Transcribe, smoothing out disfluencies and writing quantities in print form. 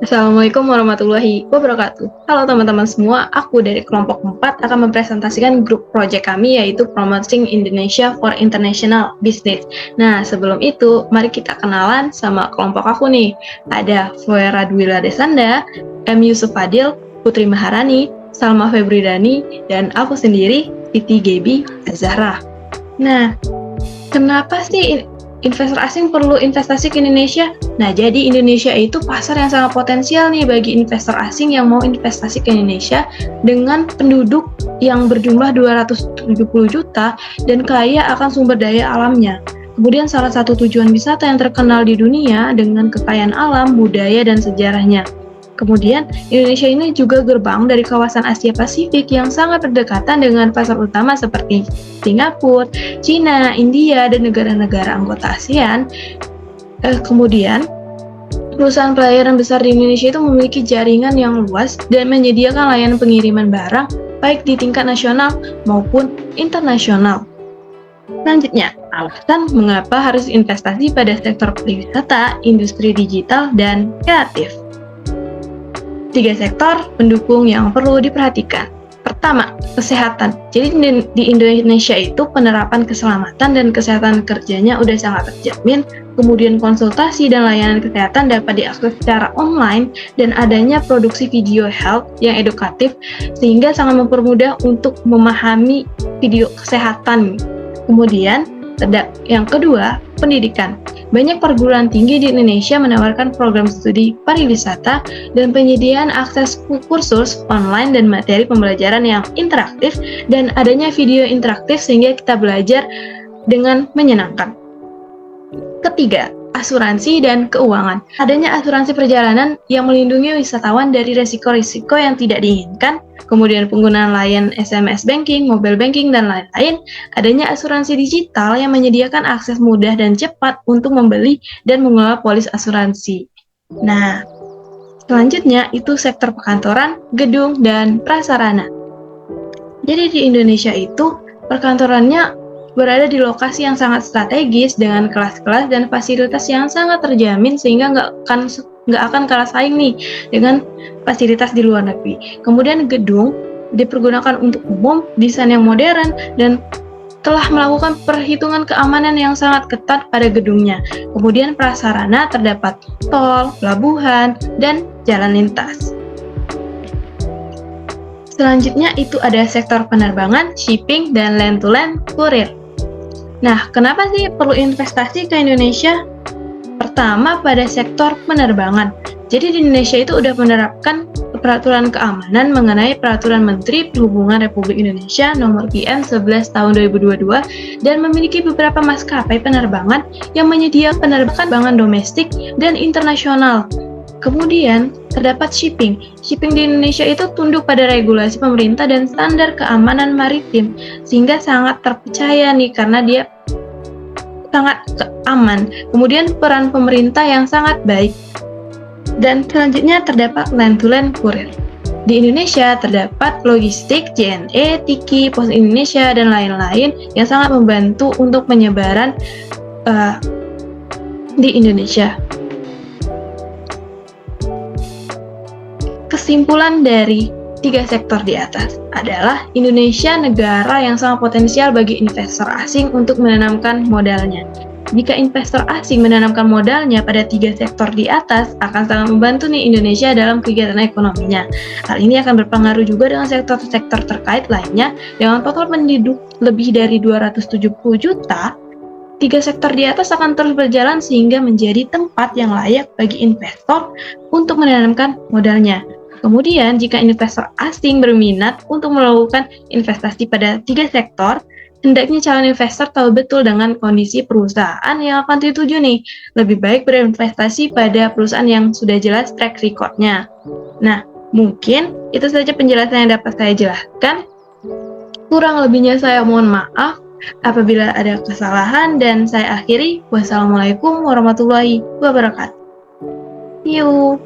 Assalamualaikum warahmatullahi wabarakatuh. Halo teman-teman semua, aku dari kelompok 4 akan mempresentasikan grup project kami yaitu Promoting Indonesia for International Business. Nah, sebelum itu, mari kita kenalan sama kelompok aku nih. Ada Fuera Dwila Desanda, M. Yusuf Fadil, Putri Maharani, Salma Febridani, dan aku sendiri, Siti Gebi Azahra. Nah, kenapa sih investor asing perlu investasi ke Indonesia? Nah, jadi Indonesia itu pasar yang sangat potensial nih bagi investor asing yang mau investasi ke Indonesia dengan penduduk yang berjumlah 270 juta dan kaya akan sumber daya alamnya. Kemudian salah satu tujuan wisata yang terkenal di dunia dengan kekayaan alam, budaya, dan sejarahnya. Kemudian, Indonesia ini juga gerbang dari kawasan Asia Pasifik yang sangat berdekatan dengan pasar utama seperti Singapura, Cina, India, dan negara-negara anggota ASEAN. Kemudian, perusahaan pelayaran besar di Indonesia itu memiliki jaringan yang luas dan menyediakan layanan pengiriman barang baik di tingkat nasional maupun internasional. Selanjutnya, alasan mengapa harus investasi pada sektor pariwisata, industri digital, dan kreatif. 3 sektor pendukung yang perlu diperhatikan. Pertama, kesehatan. Jadi di Indonesia itu penerapan keselamatan dan kesehatan kerjanya udah sangat terjamin, kemudian konsultasi dan layanan kesehatan dapat diakses secara online, dan adanya produksi video health yang edukatif sehingga sangat mempermudah untuk memahami video kesehatan. Kemudian, yang kedua, pendidikan. Banyak perguruan tinggi di Indonesia menawarkan program studi pariwisata dan penyediaan akses kursus online dan materi pembelajaran yang interaktif dan adanya video interaktif sehingga kita belajar dengan menyenangkan. Ketiga, asuransi dan keuangan. Adanya asuransi perjalanan yang melindungi wisatawan dari risiko-risiko yang tidak diinginkan, kemudian penggunaan layanan SMS banking, mobile banking, dan lain-lain. Adanya asuransi digital yang menyediakan akses mudah dan cepat untuk membeli dan mengelola polis asuransi. Nah, selanjutnya itu sektor perkantoran, gedung, dan prasarana. Jadi di Indonesia itu perkantorannya berada di lokasi yang sangat strategis dengan kelas-kelas dan fasilitas yang sangat terjamin sehingga nggak akan kalah saing nih dengan fasilitas di luar negeri. Kemudian gedung dipergunakan untuk umum, desain yang modern, dan telah melakukan perhitungan keamanan yang sangat ketat pada gedungnya. Kemudian prasarana terdapat tol, pelabuhan, dan jalan lintas. Selanjutnya itu ada sektor penerbangan, shipping, dan land-to-land kurir. Nah, kenapa sih perlu investasi ke Indonesia? Pertama, pada sektor penerbangan. Jadi di Indonesia itu udah menerapkan peraturan keamanan mengenai Peraturan Menteri Perhubungan Republik Indonesia Nomor PN 11 Tahun 2022 dan memiliki beberapa maskapai penerbangan yang menyediakan penerbangan domestik dan internasional. Kemudian, terdapat shipping. Shipping di Indonesia itu tunduk pada regulasi pemerintah dan standar keamanan maritim, sehingga sangat terpercaya nih karena dia sangat aman. Kemudian peran pemerintah yang sangat baik. Dan selanjutnya terdapat land-to-land kurir. Di Indonesia terdapat logistik, JNE, Tiki, Pos Indonesia, dan lain-lain yang sangat membantu untuk penyebaran di Indonesia. Kesimpulan dari 3 sektor di atas adalah Indonesia negara yang sangat potensial bagi investor asing untuk menanamkan modalnya. Jika investor asing menanamkan modalnya pada 3 sektor di atas, akan sangat membantu nih Indonesia dalam kegiatan ekonominya. Hal ini akan berpengaruh juga dengan sektor-sektor terkait lainnya. Dengan total penduduk lebih dari 270 juta, 3 sektor di atas akan terus berjalan sehingga menjadi tempat yang layak bagi investor untuk menanamkan modalnya. Kemudian, jika investor asing berminat untuk melakukan investasi pada 3 sektor, hendaknya calon investor tahu betul dengan kondisi perusahaan yang akan dituju nih. Lebih baik berinvestasi pada perusahaan yang sudah jelas track record-nya. Nah, mungkin itu saja penjelasan yang dapat saya jelaskan. Kurang lebihnya saya mohon maaf apabila ada kesalahan dan saya akhiri. Wassalamualaikum warahmatullahi wabarakatuh. See you.